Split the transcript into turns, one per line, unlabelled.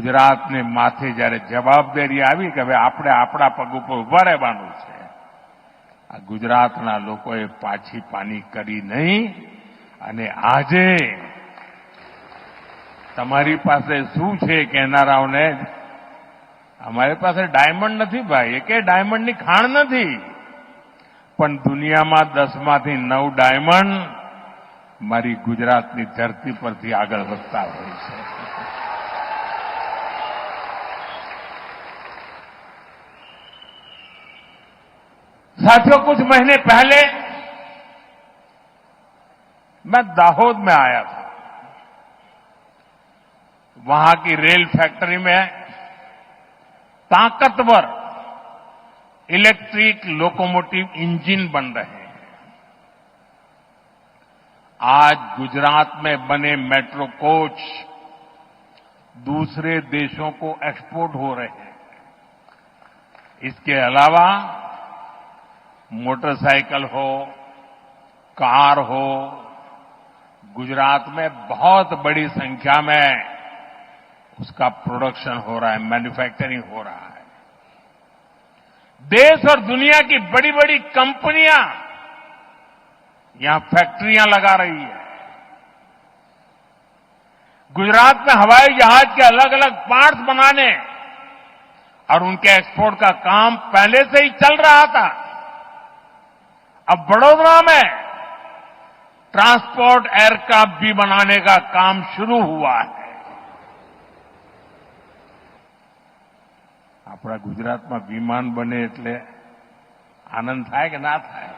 ગુજરાતને માથે જ્યારે જવાબદારી આવી કે હવે આપણે આપણા પગ ઉપર ઉભા રહેવાનું છે, આ ગુજરાતના લોકોએ પાછી પાની કરી નહીં. અને આજે તમારી પાસે શું છે કહેનારાઓને, અમારી પાસે ડાયમંડ નથી ભાઈ, એકે ડાયમંડની ખાણ નથી, પણ દુનિયામાં 10માંથી 9 ડાયમંડ મારી ગુજરાતની ધરતી પરથી આગળ વધતા હોય છે. साथियों, कुछ महीने पहले मैं दाहोद में आया था. वहां की रेल फैक्ट्री में ताकतवर इलेक्ट्रिक लोकोमोटिव इंजन बन रहे हैं. आज गुजरात में बने मेट्रो कोच दूसरे देशों को एक्सपोर्ट हो रहे हैं. इसके अलावा मोटरसाइकिल हो, कार हो, गुजरात में बहुत बड़ी संख्या में उसका प्रोडक्शन हो रहा है, मैन्युफैक्चरिंग हो रहा है. देश और दुनिया की बड़ी बड़ी कंपनियां यहां फैक्ट्रियां लगा रही है. गुजरात में हवाई जहाज के अलग अलग पार्ट्स बनाने और उनके एक्सपोर्ट का काम पहले से ही चल रहा था. अब बड़ौदा में ट्रांसपोर्ट एयरक्राफ्ट भी बनाने का काम शुरू हुआ है. આપણા ગુજરાતમાં વિમાન બને એટલે આનંદ થાય કે ના થાય?